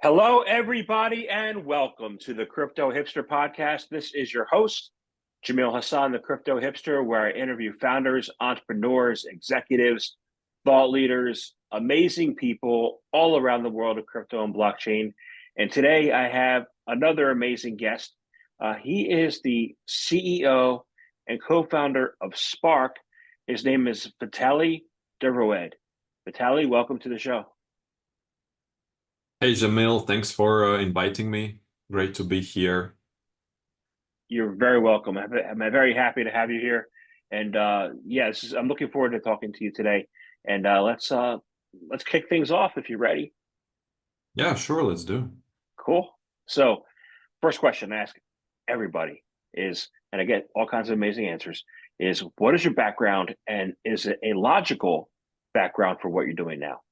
Hello, everybody, and welcome to the Crypto Hipster Podcast. This is your host, Jamil Hassan, the Crypto Hipster, where I interview founders, entrepreneurs, executives, thought leaders, amazing people all around the world of crypto and blockchain. And today I have another amazing guest. He is the CEO and co-founder of Spark. His name is Vitali Dervoed. Vitali, welcome to the show. Hey Jamil, thanks for inviting me. Great to be here. You're very welcome. I'm very happy to have you here. And I'm looking forward to talking to you today. And let's kick things off if you're ready. Yeah, sure, let's do. Cool. So, first question I ask everybody is, and I get all kinds of amazing answers, is what is your background and is it a logical background for what you're doing now?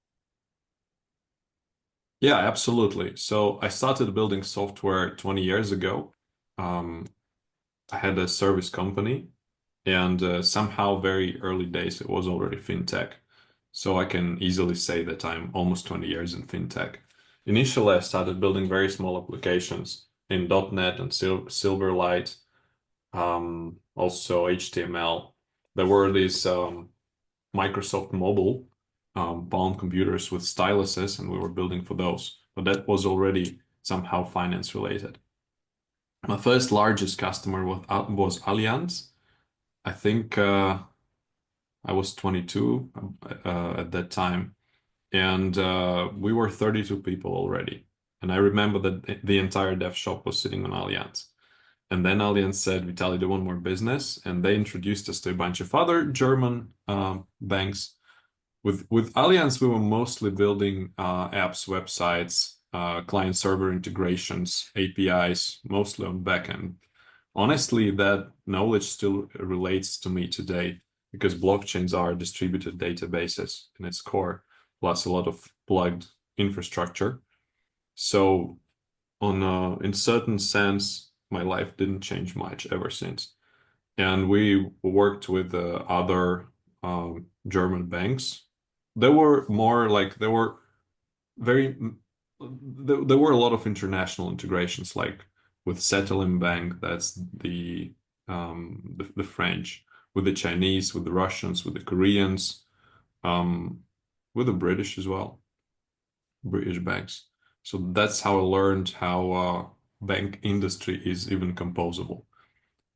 Yeah, absolutely. So I started building software 20 years ago. Um, I had a service company, and somehow very early days it was already fintech. So I can easily say that I'm almost 20 years in fintech. Initially, I started building very small applications in .NET and Silverlight, also HTML. There were these Microsoft Mobile Palm computers with styluses, and we were building for those. But that was already somehow finance related. My first largest customer was Allianz. I think I was 22 at that time, and we were 32 people already. And I remember that the entire dev shop was sitting on Allianz. And then Allianz said, Vitali, do you want more business? And they introduced us to a bunch of other German banks. With Allianz, we were mostly building apps, websites, client-server integrations, APIs, mostly on backend. Honestly, that knowledge still relates to me today because blockchains are distributed databases in its core, plus a lot of plugged infrastructure. So, in certain sense, my life didn't change much ever since. And we worked with other German banks. They were more like there were very there were a lot of international integrations, like with Settling Bank, that's the French, with the Chinese, with the Russians, with the Koreans, with the British as well, British banks. So that's how I learned how bank industry is even composable.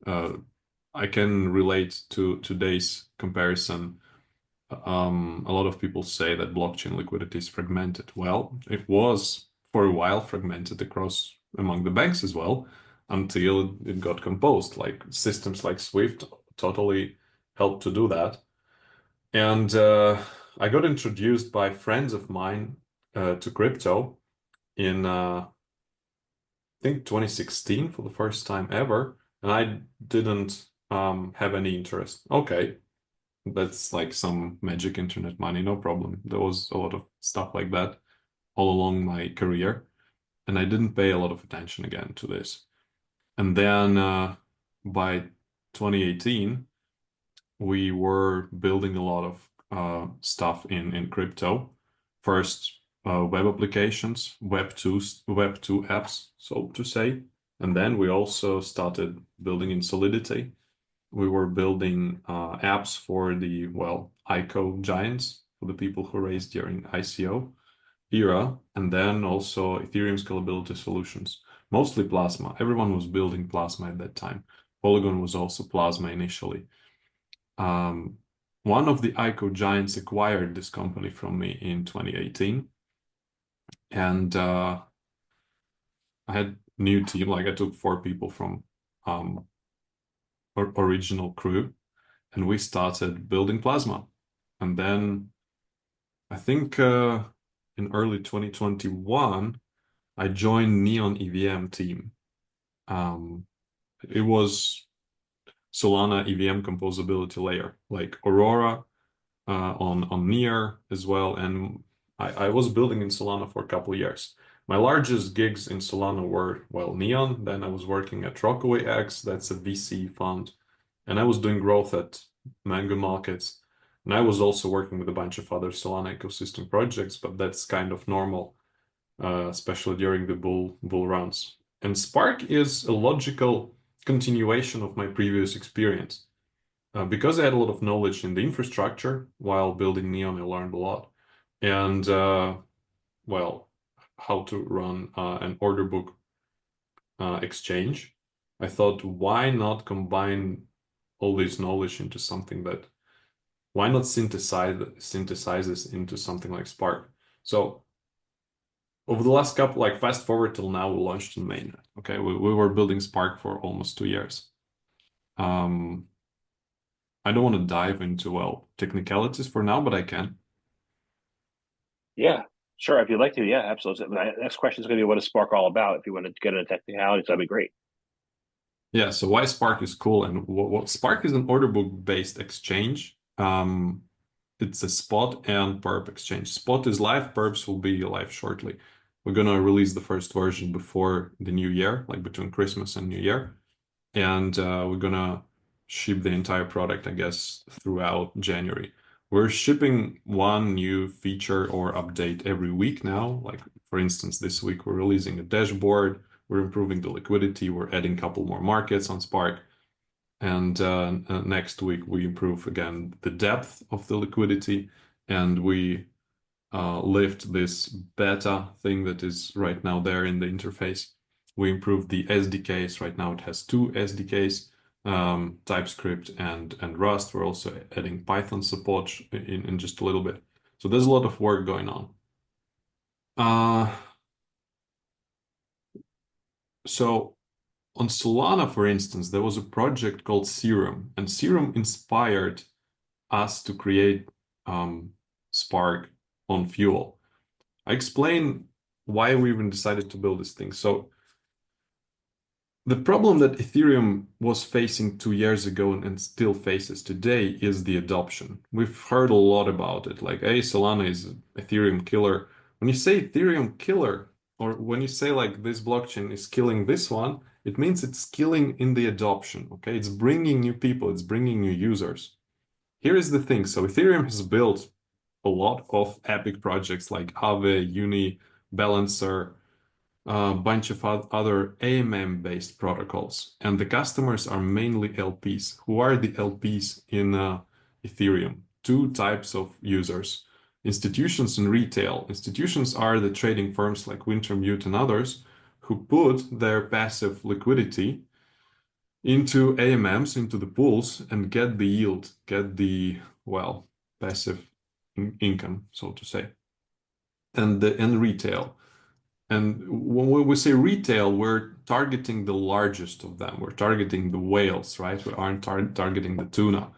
I can relate to today's comparison. A lot of people say that blockchain liquidity is fragmented. Well, it was for a while fragmented across among the banks as well, until it got composed. Like systems like Swift totally helped to do that. And I got introduced by friends of mine to crypto in I think 2016 for the first time ever, and I didn't have any interest. Okay, that's like some magic internet money, no problem. There was a lot of stuff like that all along my career, and I didn't pay a lot of attention again to this. And then by 2018, we were building a lot of stuff in crypto. First, web applications, Web2 apps, so to say. And then we also started building in Solidity. We were building apps for the, well, ICO giants, for the people who raised during ICO era, and then also Ethereum scalability solutions, mostly Plasma. Everyone was building Plasma at that time. Polygon was also Plasma initially. One of the ICO giants acquired this company from me in 2018, and I had new team. Like I took 4 people from original crew, and we started building Plasma. And then I think in early 2021, I joined Neon EVM team. It was Solana EVM composability layer, like Aurora on Near as well. And I was building in Solana for a couple of years. My largest gigs in Solana were, well, Neon. Then I was working at Rockaway X, that's a VC fund. And I was doing growth at Mango Markets. And I was also working with a bunch of other Solana ecosystem projects, but that's kind of normal especially during the bull runs. And Spark is a logical continuation of my previous experience. Because I had a lot of knowledge in the infrastructure while building Neon, I learned a lot. And well, how to run an order book exchange. I thought, why not combine all this knowledge into something that, why not synthesize this into something like Spark? So over the last couple, like fast forward till now, we launched in mainnet. Okay, we were building Spark for almost 2 years. I don't want to dive into, well, technicalities for now, but I can. Yeah, sure. If you'd like to, yeah, absolutely. My next question is going to be what is Spark all about? If you want to get into technicalities, that'd be great. Yeah, so why Spark is cool and what Spark is an order book based exchange. It's a spot and perp exchange. Spot is live, perps will be live shortly. We're gonna release the first version before the new year, like between Christmas and New Year. And we're gonna ship the entire product, I guess, throughout January. We're shipping one new feature or update every week now. Like, for instance, this week we're releasing a dashboard, we're improving the liquidity, we're adding a couple more markets on Spark. And next week we improve again the depth of the liquidity, and we lift this beta thing that is right now there in the interface. We improved the SDKs. Right now it has 2 SDKs, TypeScript and Rust. We're also adding Python support in just a little bit. So there's a lot of work going on. So on Solana, for instance, there was a project called Serum, and Serum inspired us to create Spark on Fuel. I explain why we even decided to build this thing. So the problem that Ethereum was facing 2 years ago and still faces today is the adoption. We've heard a lot about it, like, hey, Solana is Ethereum killer. When you say Ethereum killer, or when you say like this blockchain is killing this one, it means it's killing in the adoption, okay? It's bringing new people, it's bringing new users. Here is the thing. So Ethereum has built a lot of epic projects like Aave, Uni, Balancer, a bunch of other AMM-based protocols. And the customers are mainly LPs. Who are the LPs in Ethereum? Two types of users, institutions and retail. Institutions are the trading firms like Wintermute and others who put their passive liquidity into AMMs, into the pools, and get the yield, get the, well, passive income, so to say. And retail. And when we say retail, we're targeting the largest of them. We're targeting the whales, right? We aren't targeting the tuna.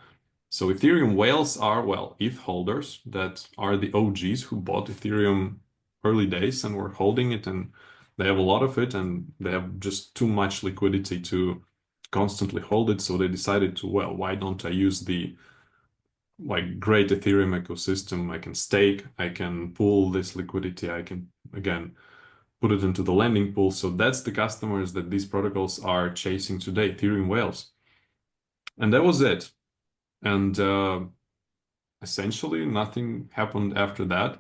So Ethereum whales are, well, ETH holders that are the OGs who bought Ethereum early days and were holding it, and they have a lot of it, and they have just too much liquidity to constantly hold it. So they decided to, well, why don't I use the like great Ethereum ecosystem? I can stake, I can pool this liquidity, I can, again, put it into the lending pool. So that's the customers that these protocols are chasing today, Ethereum whales. And that was it. And essentially nothing happened after that.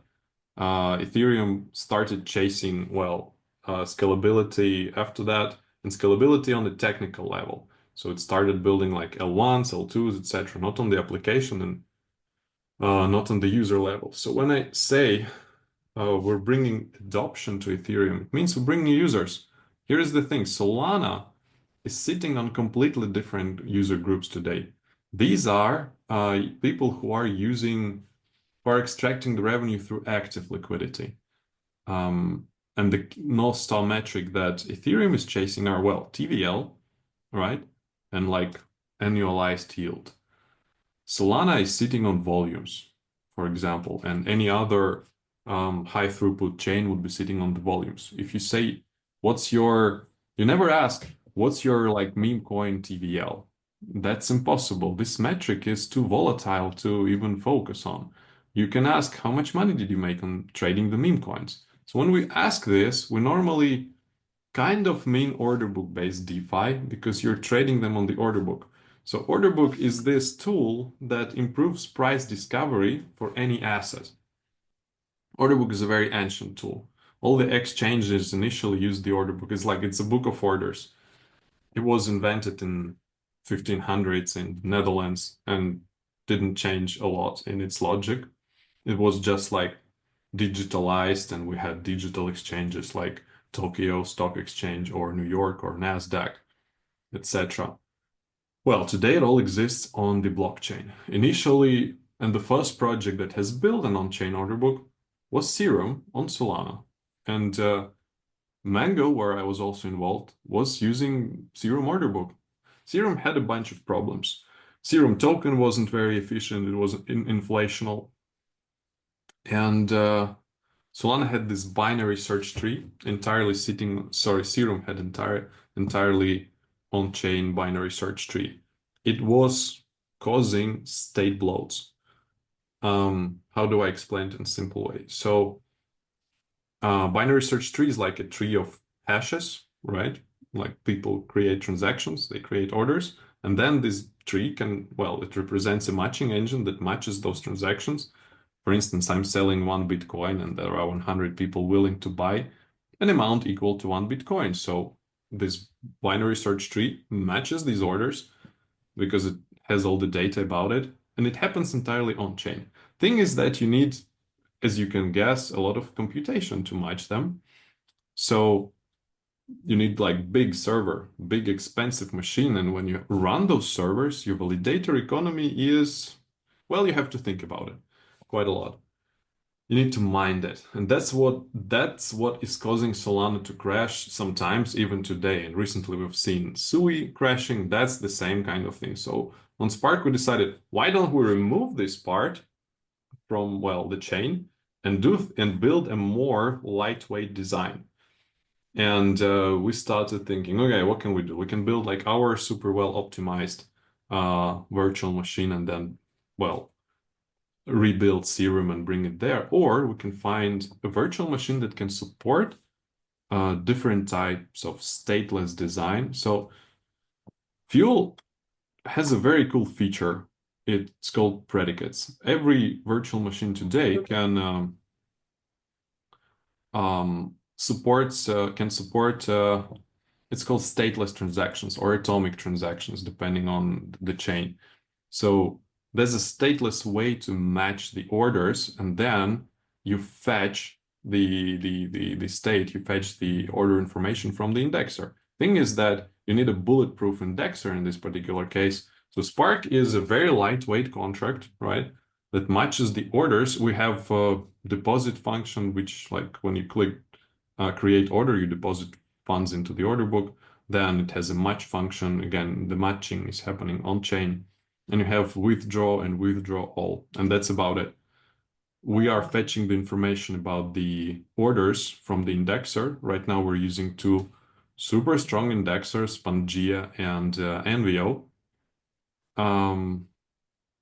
Ethereum started chasing, well, scalability after that, and scalability on the technical level. So it started building like L1s, L2s, etc., not on the application and not on the user level. So when I say we're bringing adoption to Ethereum, it means we're bringing users. Here's the thing, Solana is sitting on completely different user groups today. These are people who are extracting the revenue through active liquidity. And the North Star metric that Ethereum is chasing are, well, TVL, right? And like annualized yield. Solana is sitting on volumes, for example, and any other high throughput chain would be sitting on the volumes. If you say, you never ask, what's your like meme coin TVL? That's impossible. This metric is too volatile to even focus on. You can ask, how much money did you make on trading the meme coins? So when we ask this, we normally kind of mean order book based DeFi because you're trading them on the order book. So order book is this tool that improves price discovery for any asset. Order book is a very ancient tool. all the exchanges initially used the order book. It's a book of orders. It was invented in 1500s in the Netherlands and didn't change a lot in its logic. It was just like digitalized, and we had digital exchanges like Tokyo Stock Exchange or New York or NASDAQ, etc. Well, today it all exists on the blockchain. Initially, and the first project that has built an on-chain order book was Serum on Solana. And Mango, where I was also involved, was using Serum order book. Serum had a bunch of problems. Serum token wasn't very efficient. It was inflational. And Solana had this binary search tree entirely Serum had entirely on-chain binary search tree. It was causing state bloats. How do I explain it in a simple way? So binary search tree is like a tree of hashes, right? Like people create transactions, they create orders, and then this tree it represents a matching engine that matches those transactions. For instance, I'm selling 1 Bitcoin and there are 100 people willing to buy an amount equal to 1 Bitcoin. So this binary search tree matches these orders because it has all the data about it, and it happens entirely on-chain. Thing is that you need, as you can guess, a lot of computation to match them. So you need like big server, big expensive machine. And when you run those servers, your validator economy is, well, you have to think about it quite a lot. You need to mind it. And that's what is causing Solana to crash sometimes, even today. And recently we've seen Sui crashing. That's the same kind of thing. So on Spark, we decided, why don't we remove this part from, the chain and build a more lightweight design. And we started thinking, okay, what can we do? We can build like our super well optimized virtual machine and then, rebuild Serum and bring it there. Or we can find a virtual machine that can support different types of stateless design. So Fuel has a very cool feature. It's called predicates. Every virtual machine today can support it's called stateless transactions or atomic transactions, depending on the chain. So there's a stateless way to match the orders, and then you fetch the state, you fetch the order information from the indexer. Thing is that you need a bulletproof indexer in this particular case. So Spark is a very lightweight contract, right? That matches the orders. We have a deposit function, which like when you click create order, you deposit funds into the order book. Then it has a match function. Again, the matching is happening on chain. And you have withdraw and withdraw all. And that's about it. We are fetching the information about the orders from the indexer. Right now, we're using two super strong indexers, Pangea and Envio.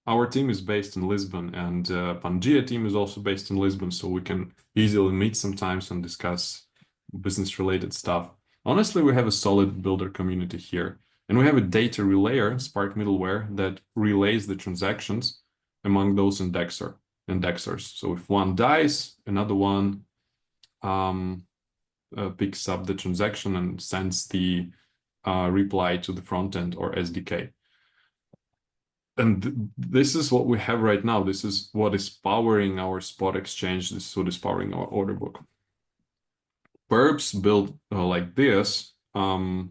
Our team is based in Lisbon, and Pangea team is also based in Lisbon, so we can easily meet sometimes and discuss business-related stuff. Honestly, we have a solid builder community here, and we have a data relayer, Spark middleware, that relays the transactions among those indexers. So if one dies, another one picks up the transaction and sends the reply to the front end or SDK. And this is what we have right now. This is what is powering our spot exchange. This is what is powering our order book. Perps built like this will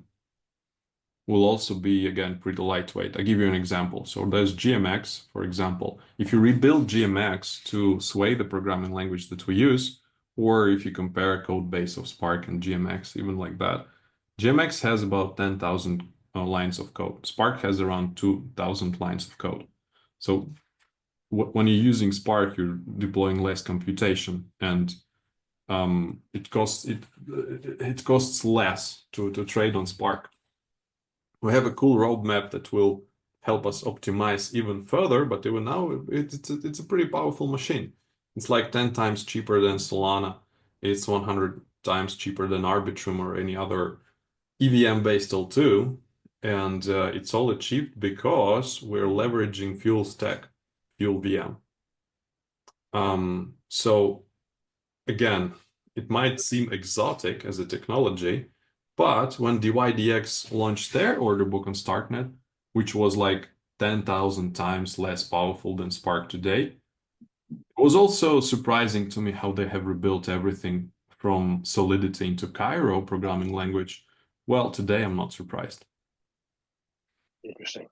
also be, again, pretty lightweight. I'll give you an example. So there's GMX, for example. If you rebuild GMX to Sway, the programming language that we use, or if you compare a code base of Spark and GMX, even like that, GMX has about 10,000 lines of code. Spark has around 2,000 lines of code. So when you're using Spark, you're deploying less computation, and it costs less to trade on Spark. We have a cool roadmap that will help us optimize even further, but even now it's a pretty powerful machine. It's like 10 times cheaper than Solana. It's 100 times cheaper than Arbitrum or any other EVM-based L2. And it's all achieved because we're leveraging Fuel Stack, Fuel VM. So again, it might seem exotic as a technology, but when DYDX launched their order book on Starknet, which was like 10,000 times less powerful than Spark today, it was also surprising to me how they have rebuilt everything from Solidity into Cairo programming language. Well, today I'm not surprised. Interesting.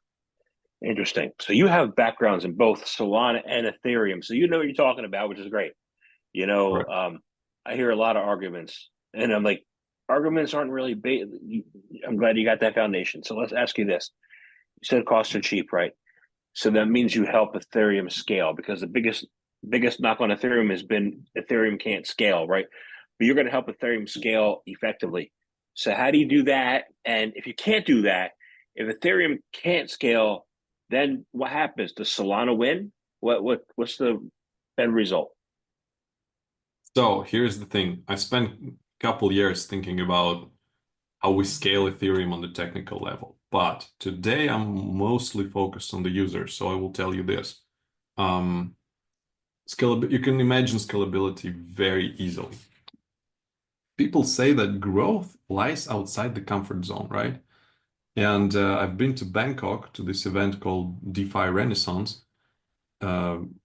Interesting. So you have backgrounds in both Solana and Ethereum. So you know what you're talking about, which is great. You know, Correct. I hear a lot of arguments, and I'm like, arguments aren't really I'm glad you got that foundation. So let's ask you this. You said costs are cheap, right? So that means you help Ethereum scale, because the biggest knock on Ethereum has been Ethereum can't scale, right? But you're going to help Ethereum scale effectively. So how do you do that? And if you can't do that, if Ethereum can't scale, then what happens? Does Solana win? What's the end result? So here's the thing. I spent a couple years thinking about how we scale Ethereum on the technical level. But today I'm mostly focused on the user. So I will tell you this. Um, you can imagine scalability very easily. People say that growth lies outside the comfort zone, right? And I've been to Bangkok to this event called DeFi Renaissance,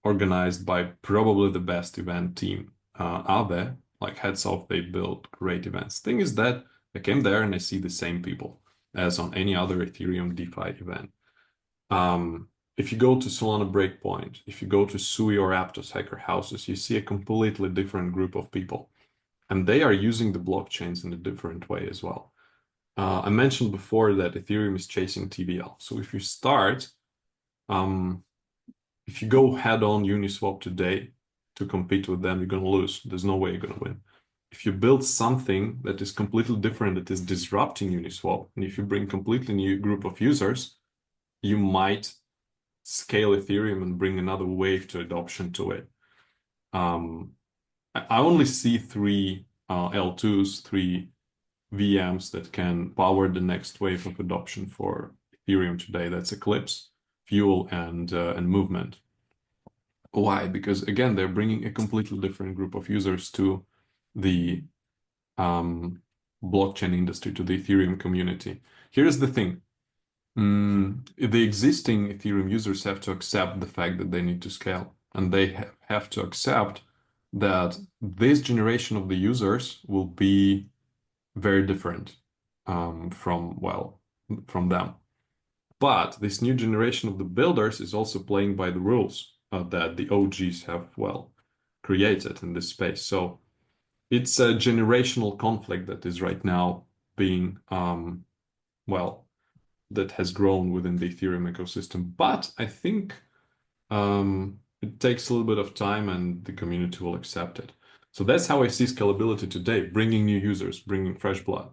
organized by probably the best event team out there. Like hats off, they build great events. Thing is that I came there and I see the same people as on any other Ethereum DeFi event. If you go to Solana Breakpoint, if you go to Sui or Aptos Hacker Houses, you see a completely different group of people. And they are using the blockchains in a different way as well. I mentioned before that Ethereum is chasing TVL. So if you start, if you go head on Uniswap today to compete with them, you're going to lose. There's no way you're going to win. If you build something that is completely different, that is disrupting Uniswap, and if you bring completely new group of users, you might scale Ethereum and bring another wave to adoption to it. I only see three L2s, three VMs that can power the next wave of adoption for Ethereum today. That's Eclipse, Fuel, and Movement. Why? Because again, they're bringing a completely different group of users to the blockchain industry, to the Ethereum community. Here's the thing. The existing Ethereum users have to accept the fact that they need to scale, and they have to accept that this generation of the users will be very different from them. But this new generation of the builders is also playing by the rules that the OGs have, created in this space. So it's a generational conflict that is right now being, that has grown within the Ethereum ecosystem. But I think it takes a little bit of time and the community will accept it. So that's how I see scalability today, bringing new users, bringing fresh blood.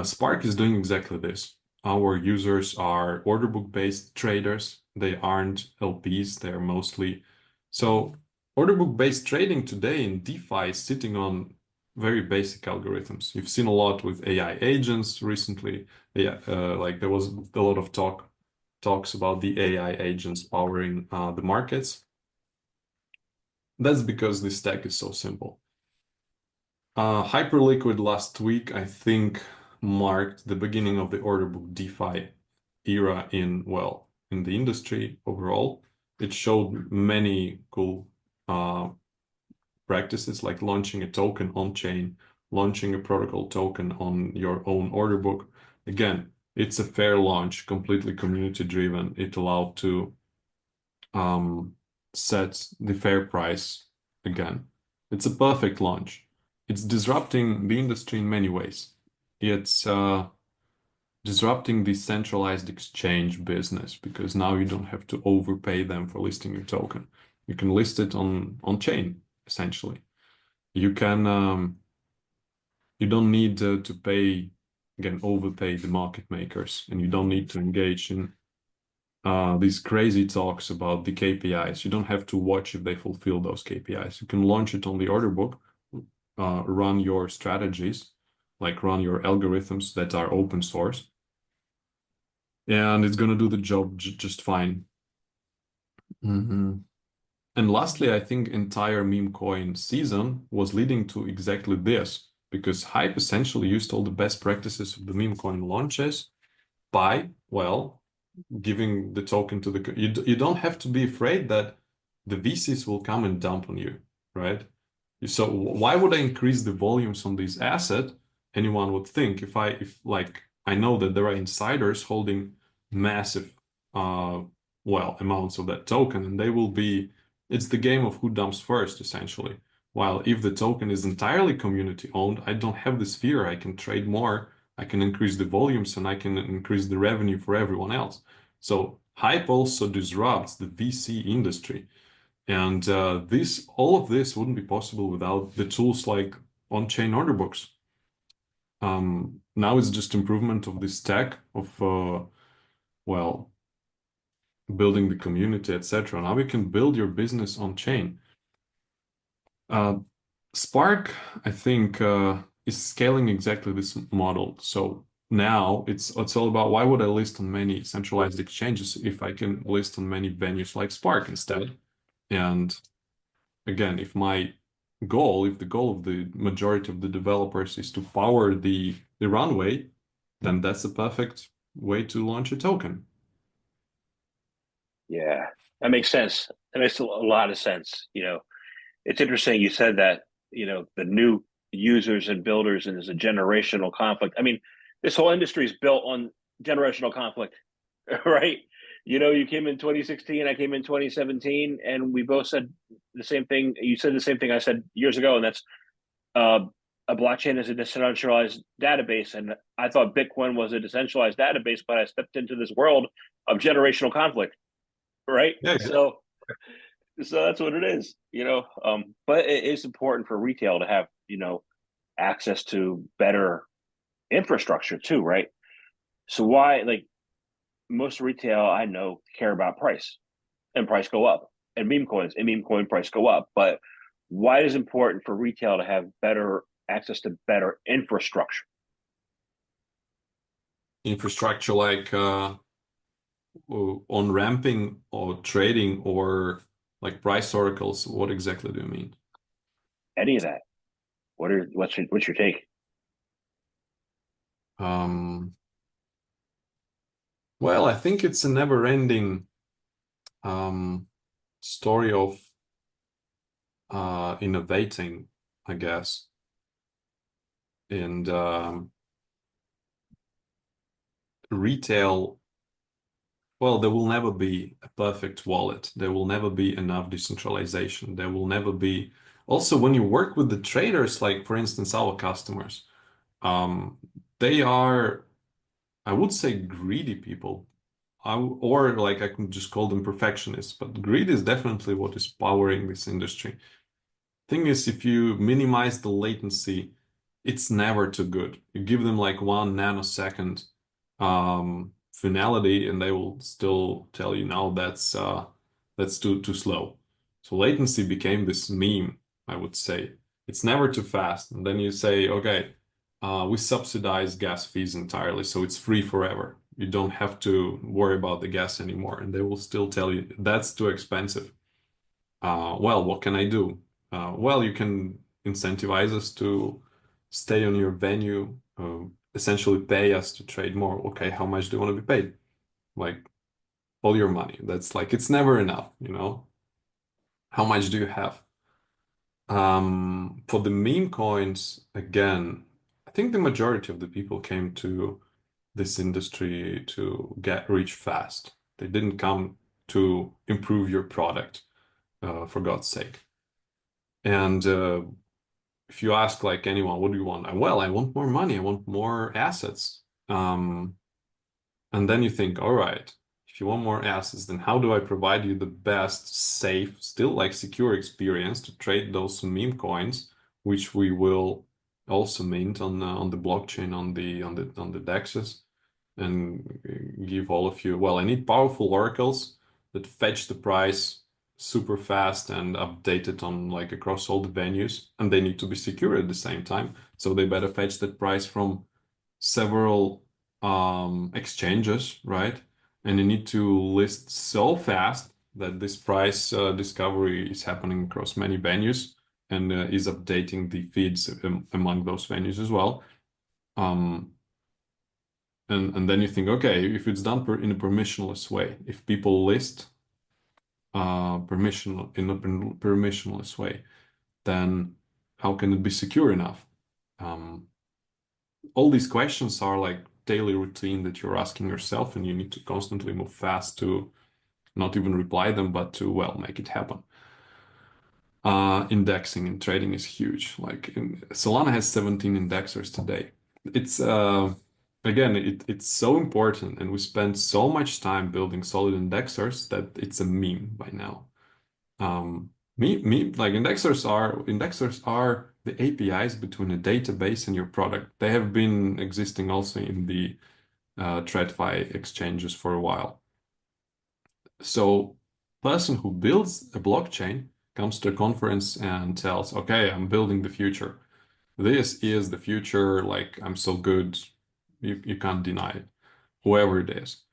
Spark is doing exactly this. Our users are order book-based traders. They aren't LPs. They're mostly... So order book-based trading today in DeFi is sitting on very basic algorithms. You've seen a lot with AI agents recently. Yeah, like there was a lot of talks about the AI agents powering the markets. That's because this stack is so simple. Hyperliquid last week, I think, marked the beginning of the order book DeFi era in the industry overall. It showed many cool practices like launching a token on chain, launching a protocol token on your own order book. Again, it's a fair launch, completely community driven. It allowed to set the fair price again. It's a perfect launch. It's disrupting the industry in many ways. It's disrupting the centralized exchange business because now you don't have to overpay them for listing your token. You can list it on chain, essentially. You can you don't need to pay, again, overpay the market makers, and you don't need to engage in these crazy talks about the KPIs. You don't have to watch if they fulfill those KPIs. You can launch it on the order book, run your strategies, like run your algorithms that are open source, and it's going to do the job just fine. And lastly, I think entire meme coin season was leading to exactly this, because Hype essentially used all the best practices of the meme coin launches by, well, giving the token to the you don't have to be afraid that the VCs will come and dump on you, right? So why would I increase the volumes on this asset? Anyone would think if like I know that there are insiders holding massive amounts of that token, and they will be it's the game of who dumps first, essentially. While if the token is entirely community owned, I don't have this fear. I can trade more, I can increase the volumes, and I can increase the revenue for everyone else. So hype also disrupts the VC industry. And all of this wouldn't be possible without the tools like on-chain order books. Now it's just improvement of this tech of building the community, etc. Now you can build your business on chain. Spark, I think, is scaling exactly this model. So now it's all about why would I list on many centralized exchanges if I can list on many venues like Spark instead? And again, if the goal of the majority of the developers is to power the runway, then that's a perfect way to launch a token. Yeah, that makes sense. That makes a lot of sense. It's interesting you said that, the new users and builders, and there's a generational conflict. I mean, this whole industry is built on generational conflict, right? You came in 2016, I came in 2017, and we both said the same thing. You said the same thing I said years ago, and that's uh, a blockchain is a decentralized database. And I thought Bitcoin was a decentralized database, but I stepped into this world of generational conflict, right? Yeah, So that's what it is, but it is important for retail to have, access to better infrastructure too, right? So why, like, most retail I know care about price, and price go up, and meme coin price go up. But why is it important for retail to have better access to better infrastructure? infrastructure like on ramping or trading or like price oracles. What exactly do you mean? Any of that? What's your take? Um, well, I think it's a never-ending story of innovating, I guess. And retail, well, there will never be a perfect wallet. There will never be enough decentralization. There will never be. Also, when you work with the traders, like for instance, our customers, um, they are, I would say, greedy people. Or like I can just call them perfectionists, but greed is definitely what is powering this industry. Thing is, if you minimize the latency, it's never too good. You give them like 1 nanosecond finality, and they will still tell you, no, that's too slow. So latency became this meme, I would say. It's never too fast. And then you say, okay, we subsidize gas fees entirely, so it's free forever. You don't have to worry about the gas anymore. And they will still tell you that's too expensive. Well, what can I do? Well, you can incentivize us to stay on your venue, essentially pay us to trade more. Okay, how much do you want to be paid? Like all your money. That's like it's never enough, you know? How much do you have? For the meme coins, again, I think the majority of the people came to this industry to get rich fast. They didn't come to improve your product, for God's sake. And if you ask like anyone, what do you want? Well, I want more money. I want more assets. And then you think, all right, if you want more assets, then how do I provide you the best, safe, still like secure experience to trade those meme coins, which we will also mint on the blockchain on the DEXs, and give all of you. Well, I need powerful oracles that fetch the price super fast and update it on like across all the venues, and they need to be secure at the same time. So they better fetch that price from several exchanges, right? And you need to list so fast that this price discovery is happening across many venues and is updating the feeds among those venues as well. And then you think, okay, if it's done in a permissionless way, if people list in a permissionless way, then how can it be secure enough? All these questions are like daily routine that you're asking yourself, and you need to constantly move fast to not even reply them, but to, well, make it happen. Indexing in trading is huge. Like Solana has 17 indexers today. It's again, it's so important, and we spend so much time building solid indexers that it's a meme by now. Like indexers are the APIs between a database and your product. They have been existing also in the TradFi exchanges for a while. So, person who builds a blockchain comes to a conference and tells, "Okay, I'm building the future. This is the future. Like I'm so good, you can't deny it, whoever it is."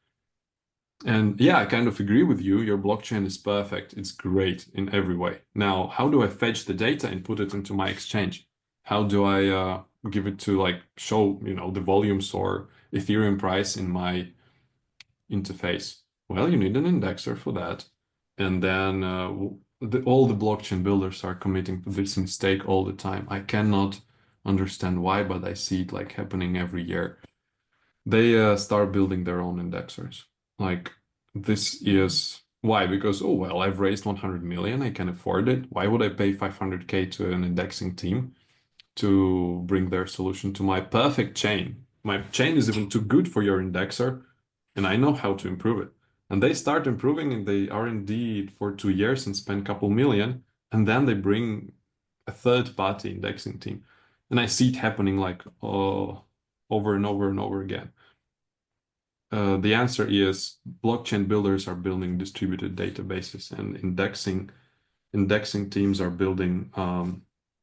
And yeah, I kind of agree with you. Your blockchain is perfect. It's great in every way. Now, how do I fetch the data and put it into my exchange? How do I give it to like show, the volumes or Ethereum price in my interface? Well, you need an indexer for that. And then all the blockchain builders are committing to this mistake all the time. I cannot understand why, but I see it like happening every year. They start building their own indexers. Like this is why? Because, oh, well, I've raised 100 million, I can afford it. Why would I pay 500K to an indexing team to bring their solution to my perfect chain? My chain is even too good for your indexer, and I know how to improve it. And they start improving in the R&D for 2 years and spend a couple million, and then they bring a third-party indexing team. And I see it happening like over and over and over again. The answer is blockchain builders are building distributed databases, and indexing teams are building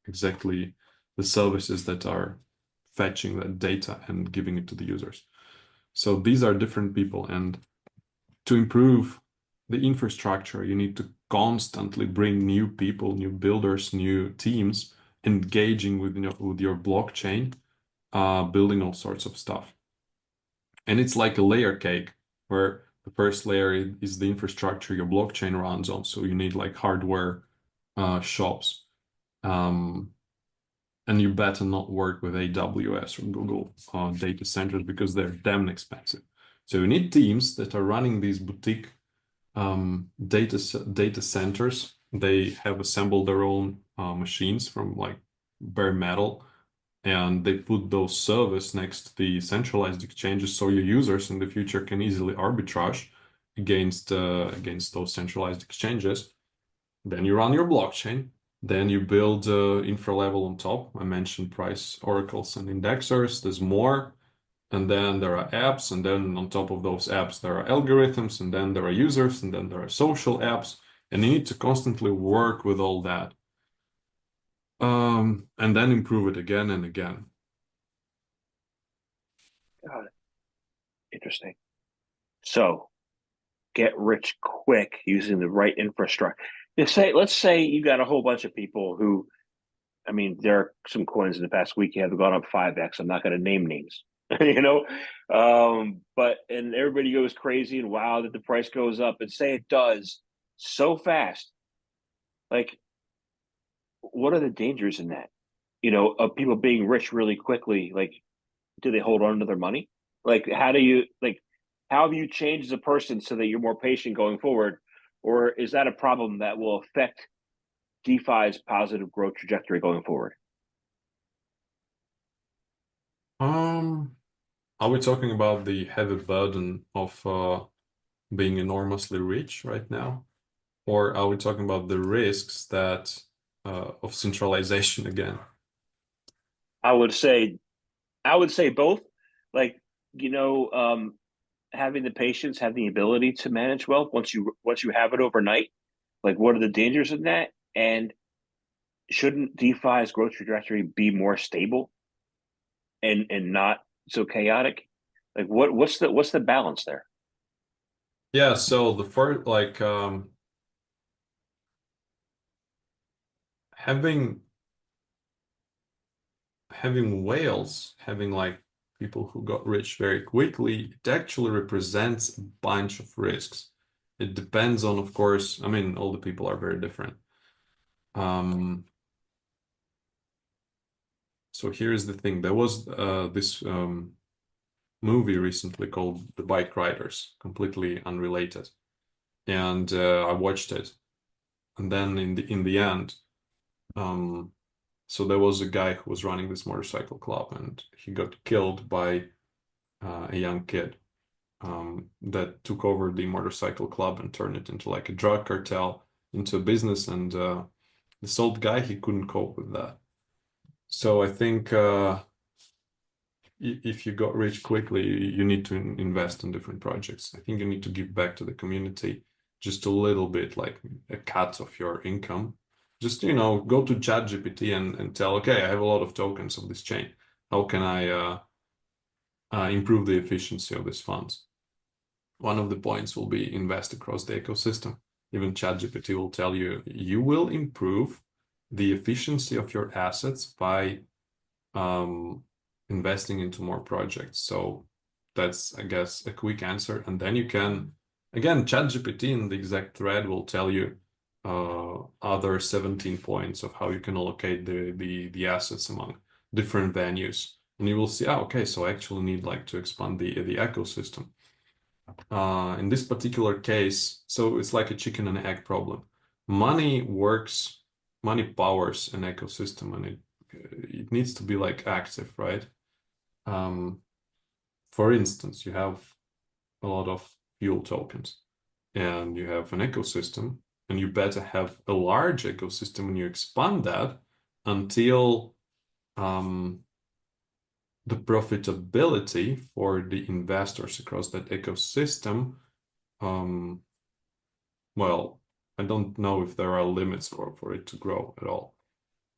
exactly the services that are fetching that data and giving it to the users. So these are different people, and to improve the infrastructure, you need to constantly bring new people, new builders, new teams engaging with your blockchain, building all sorts of stuff. And it's like a layer cake where the first layer is the infrastructure your blockchain runs on. So you need like hardware shops. And you better not work with AWS or Google data centers because they're damn expensive. So you need teams that are running these boutique data centers. They have assembled their own machines from like bare metal, and they put those servers next to the centralized exchanges so your users in the future can easily arbitrage against those centralized exchanges. Then you run your blockchain. Then you build infra level on top. I mentioned price oracles and indexers. There's more. And then there are apps. And then on top of those apps, there are algorithms. And then there are users. And then there are social apps. And you need to constantly work with all that. And then improve it again and again. Got it. Interesting. So get rich quick using the right infrastructure. Let's say you got a whole bunch of people who, I mean, there are some coins in the past week have gone up 5x. I'm not going to name names, but and everybody goes crazy and wow that the price goes up, and say it does so fast. Like, what are the dangers in that? Of people being rich really quickly. Like, do they hold on to their money? Like, how have you changed as a person so that you're more patient going forward? Or is that a problem that will affect DeFi's positive growth trajectory going forward? Are we talking about the heavy burden of being enormously rich right now? Or are we talking about the risks that of centralization again? I would say both. Like, having the patience, having the ability to manage wealth once you have it overnight. Like, what are the dangers in that? And shouldn't DeFi's growth trajectory be more stable and not so chaotic? Like, what's the balance there? Yeah, so the first, like, having whales, having like people who got rich very quickly, it actually represents a bunch of risks. It depends on, of course, I mean, all the people are very different. So here's the thing. There was this movie recently called The Bike Riders, completely unrelated. And I watched it. And then in the end, so there was a guy who was running this motorcycle club, and he got killed by a young kid that took over the motorcycle club and turned it into like a drug cartel, into a business. And this old guy, he couldn't cope with that. So I think if you got rich quickly, you need to invest in different projects. I think you need to give back to the community just a little bit, like a cut of your income. Just, go to ChatGPT and tell, okay, I have a lot of tokens of this chain. How can I improve the efficiency of these funds? One of the points will be invest across the ecosystem. Even ChatGPT will tell you, you will improve the efficiency of your assets by investing into more projects. So that's, I guess, a quick answer. And then you can, again, ChatGPT in the exact thread will tell you other 17 points of how you can allocate the assets among different venues. And you will see, okay, so I actually need like to expand the ecosystem. In this particular case, so it's like a chicken and egg problem. Money powers an ecosystem, and it needs to be like active, right? For instance, you have a lot of fuel tokens and you have an ecosystem, and you better have a large ecosystem and you expand that until the profitability for the investors across that ecosystem, well, I don't know if there are limits for it to grow at all.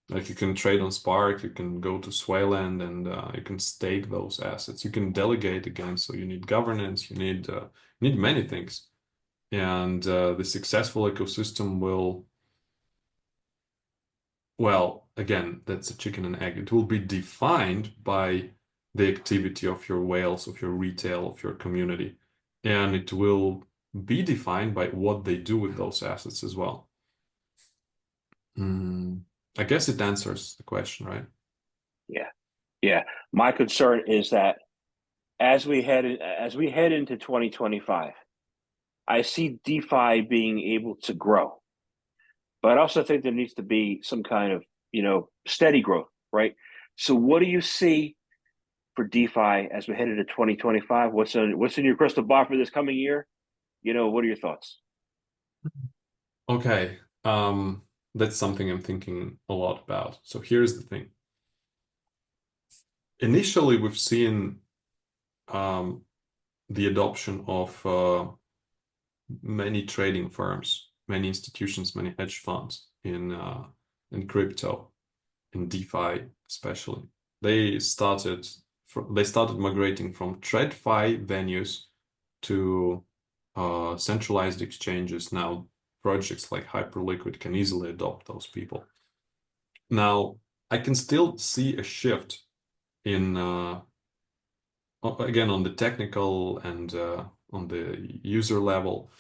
Like you can trade on Spark, you can go to Swayland, and you can stake those assets. You can delegate again, so you need governance, you need many things. And the successful ecosystem will, well, again, that's a chicken and egg. It will be defined by the activity of your whales, of your retail, of your community. And it will be defined by what they do with those assets as well. I guess it answers the question, right? Yeah. My concern is that as we head into 2025, I see DeFi being able to grow, but I also think there needs to be some kind of steady growth, right? So, what do you see for DeFi as we head into 2025? What's in your crystal ball for this coming year? What are your thoughts? Okay, that's something I'm thinking a lot about. So here's the thing. Initially, we've seen the adoption of many trading firms, many institutions, many hedge funds in crypto, in DeFi especially. They started migrating from TradFi venues to centralized exchanges. Now projects like Hyperliquid can easily adopt those people. Now I can still see a shift in again on the technical and on the user level.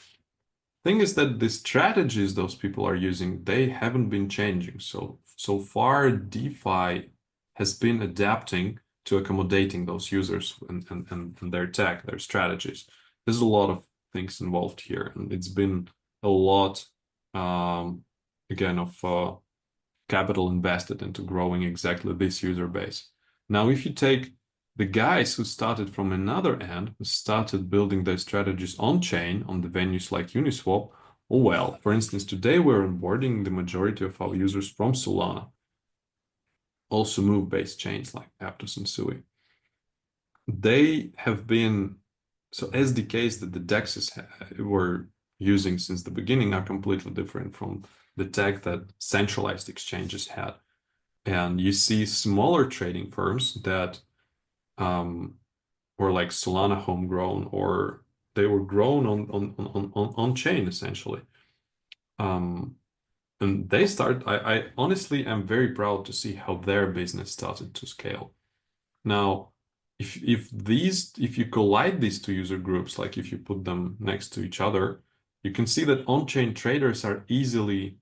Thing is that the strategies those people are using, they haven't been changing. So far, DeFi has been adapting to accommodating those users and their tech, their strategies. There's a lot of things involved here, and it's been a lot, again, of capital invested into growing exactly this user base. Now, if you take the guys who started from another end, who started building their strategies on-chain, on the venues like Uniswap, well, for instance, today we're onboarding the majority of our users from Solana, also Move-based chains like Aptos and Sui. They have been, so SDKs that the DEXs were using since the beginning are completely different from the tech that centralized exchanges had. And you see smaller trading firms that were like Solana homegrown, or they were grown on chain essentially. And they start, I honestly am very proud to see how their business started to scale. Now, if you collide these two user groups, like if you put them next to each other, you can see that on-chain traders are easily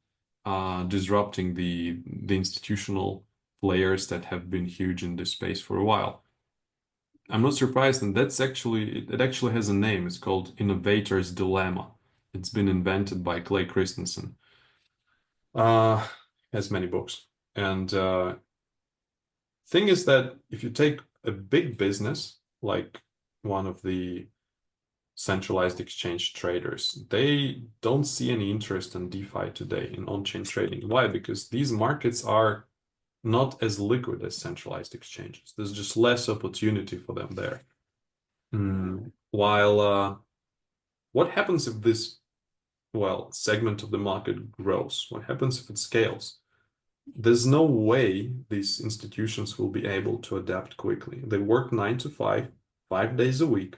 disrupting the institutional players that have been huge in this space for a while. I'm not surprised, and it actually has a name. It's called Innovator's Dilemma. It's been invented by Clay Christensen. Has many books. And thing is that if you take a big business like one of the centralized exchange traders, they don't see any interest in DeFi today in on-chain trading. Why? Because these markets are not as liquid as centralized exchanges. There's just less opportunity for them there. While what happens if this, well, segment of the market grows? What happens if it scales? There's no way these institutions will be able to adapt quickly. They work 9 to 5, 5 days a week,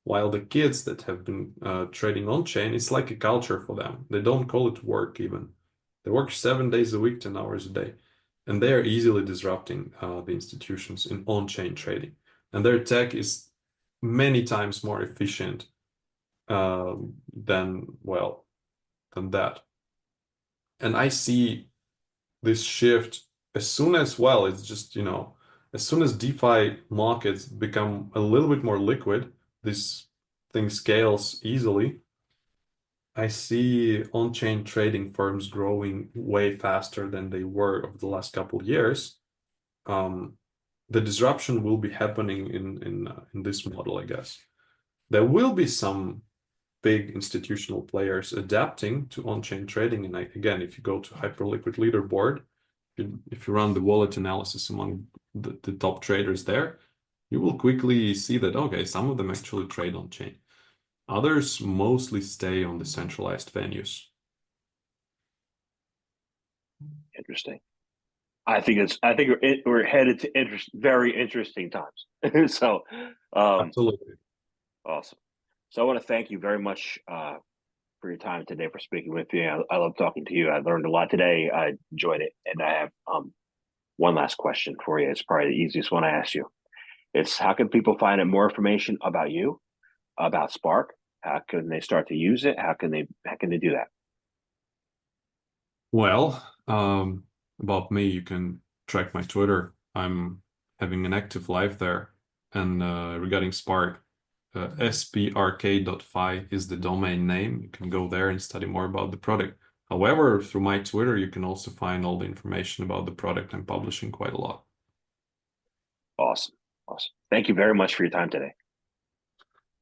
while the kids that have been trading on-chain, it's like a culture for them. They don't call it work even. They work 7 days a week, 10 hours a day, and they are easily disrupting the institutions in on-chain trading. And their tech is many times more efficient than that. And I see this shift as soon as, well, it's just, as soon as DeFi markets become a little bit more liquid, this thing scales easily. I see on-chain trading firms growing way faster than they were over the last couple of years. The disruption will be happening in this model, I guess. There will be some big institutional players adapting to on-chain trading. And again, if you go to Hyperliquid leaderboard, if you run the wallet analysis among the top traders there, you will quickly see that, okay, some of them actually trade on-chain. Others mostly stay on the centralized venues. Interesting. I think we're headed to very interesting times. So, Absolutely. awesome. So I want to thank you very much for your time today, for speaking with me. I love talking to you. I learned a lot today. I enjoyed it. And I have one last question for you. It's probably the easiest one I asked you. It's, how can people find out more information about you, about Spark? How can they start to use it? How can they do that? Well, about me, you can track my Twitter. I'm having an active live there. And regarding Spark, sprk.fi is the domain name. You can go there and study more about the product. However, through my Twitter, you can also find all the information about the product. I'm publishing quite a lot. Awesome. Awesome. Thank you very much for your time today.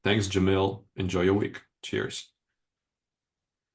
Thanks, Jamil. Enjoy your week. Cheers.